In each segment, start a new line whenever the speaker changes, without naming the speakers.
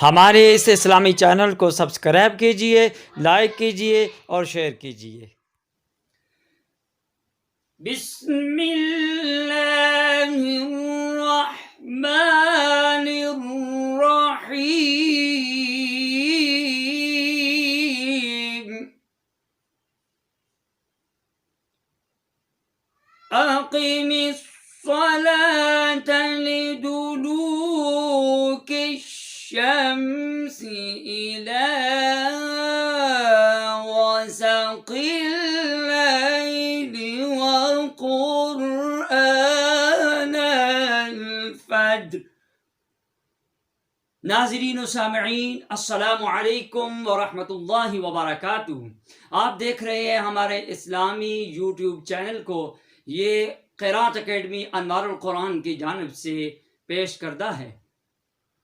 ہمارے اس اسلامی چینل کو سبسکرائب کیجئے، لائک کیجئے اور شیئر کیجئے۔ بسم اللہ الرحمن الرحیم۔ اقم الصلاة لدلوک الشمس إلى غسق الليل وقرآن الفجر۔ ناظرین و سامعین، السلام علیکم ورحمۃ اللہ وبرکاتہ۔ آپ دیکھ رہے ہیں ہمارے اسلامی یوٹیوب چینل کو۔ یہ قرات اکیڈمی انوار القرآن کی جانب سے پیش کردہ ہے۔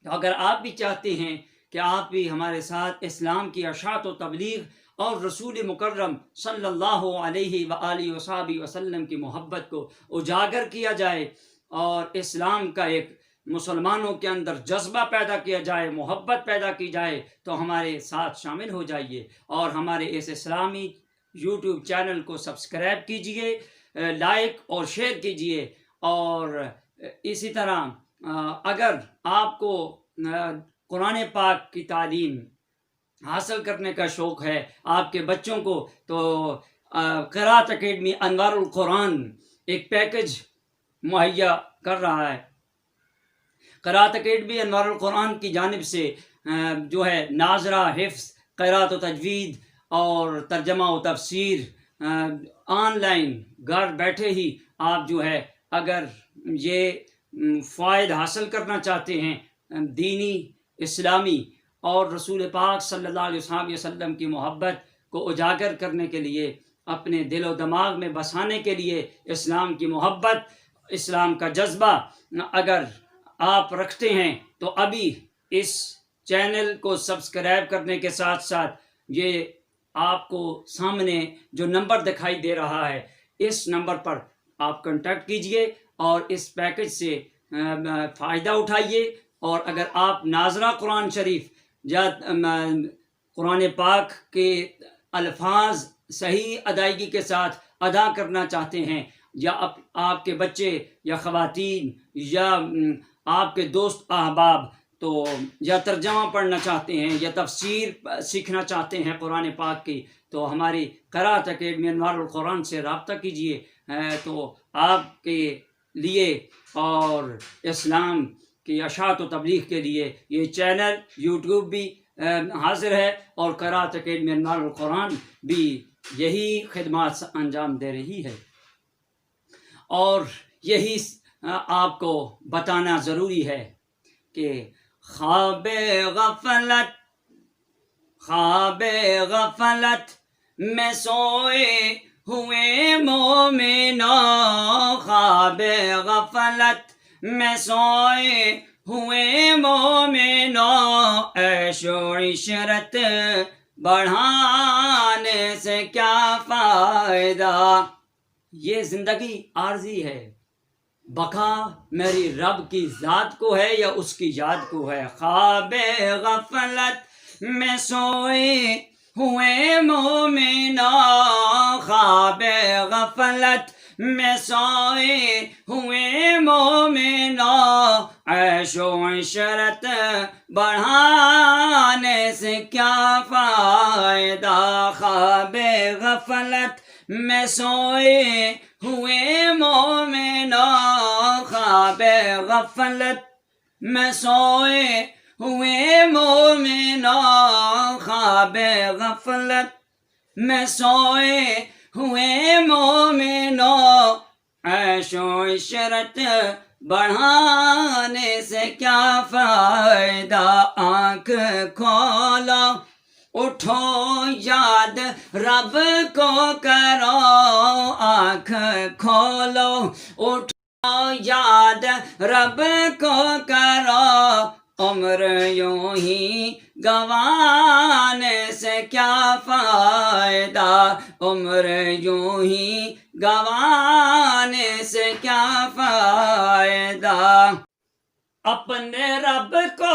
اگر آپ بھی چاہتے ہیں کہ آپ بھی ہمارے ساتھ اسلام کی اشاعت و تبلیغ اور رسول مکرم صلی اللہ علیہ وآلہ وصحبہ وسلم کی محبت کو اجاگر کیا جائے اور اسلام کا ایک مسلمانوں کے اندر جذبہ پیدا کیا جائے، محبت پیدا کی جائے، تو ہمارے ساتھ شامل ہو جائیے اور ہمارے اس اسلامی یوٹیوب چینل کو سبسکرائب کیجئے، لائک اور شیئر کیجئے۔ اور اسی طرح اگر آپ کو قرآن پاک کی تعلیم حاصل کرنے کا شوق ہے آپ کے بچوں کو، تو قرات اکیڈمی انوار القرآن ایک پیکج مہیا کر رہا ہے۔ قرات اکیڈمی انوار القرآن کی جانب سے جو ہے ناظرہ، حفظ، قرات و تجوید اور ترجمہ و تفسیر آن لائن گھر بیٹھے ہی آپ جو ہے اگر یہ فائد حاصل کرنا چاہتے ہیں، دینی، اسلامی اور رسول پاک صلی اللہ علیہ وسلم کی محبت کو اجاگر کرنے کے لیے، اپنے دل و دماغ میں بسانے کے لیے، اسلام کی محبت، اسلام کا جذبہ اگر آپ رکھتے ہیں تو ابھی اس چینل کو سبسکرائب کرنے کے ساتھ ساتھ یہ آپ کو سامنے جو نمبر دکھائی دے رہا ہے، اس نمبر پر آپ کنٹیکٹ کیجئے اور اس پیکج سے فائدہ اٹھائیے۔ اور اگر آپ ناظرہ قرآن شریف یا قرآن پاک کے الفاظ صحیح ادائیگی کے ساتھ ادا کرنا چاہتے ہیں، یا آپ کے بچے یا خواتین یا آپ کے دوست احباب تو یا ترجمہ پڑھنا چاہتے ہیں یا تفسیر سیکھنا چاہتے ہیں قرآن پاک کی، تو ہماری قرات اکیڈمی انوار القرآن سے رابطہ کیجئے، تو آپ کے لیے اور اسلام کی اشاعت و تبلیغ کے لیے یہ چینل یوٹیوب بھی حاضر ہے اور قرات اکیڈمی انوار القرآن بھی یہی خدمات انجام دے رہی ہے۔ اور یہی آپ کو بتانا ضروری ہے کہ خواب غفلت میں سوئے ہوئے مومنو، خواب غفلت میں سوئے ہوئے مومنو، عیش و عشرت بڑھانے سے کیا فائدہ۔ یہ زندگی عارضی ہے، بقا میری رب کی ذات کو ہے یا اس کی یاد کو ہے۔ خواب غفلت میں سوئے ہوئے مومنو، خواب غفلت میں سوئے ہوئے مومنو، عیش و عشرت بڑھانے سے کیا فائدہ۔ خواب غفلت میں سوئے ہوئے مومنو، خواب غفلت میں سوئے ہوئے مومنو، خواب غفلت میں سوئے ہوئے مومنو، عیش و عشرت بڑھانے سے کیا فائدہ۔ آنکھ کھولو اٹھو یاد رب کو کرو، آنکھ کھولو اٹھو یاد رب کو کرو، عمر یوں ہی گنوانے سے کیا فائدہ، عمر یوں ہی گنوانے سے کیا فائدہ۔ اپنے رب کو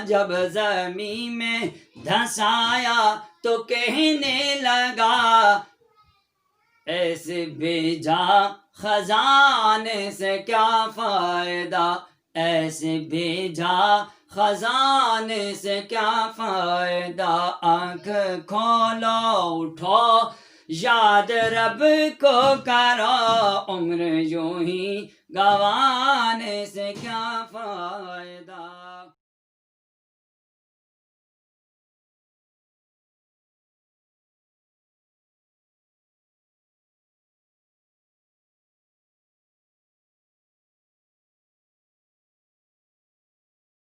جب زمین میں دھسایا تو کہنے لگا ایسے بھیجا خزانے سے کیا فائدہ، ایسے بھیجا خزانے سے کیا فائدہ، آنکھ کھولو اٹھو یاد رب کو کرو، عمر یوں ہی گوانے سے کیا فائدہ۔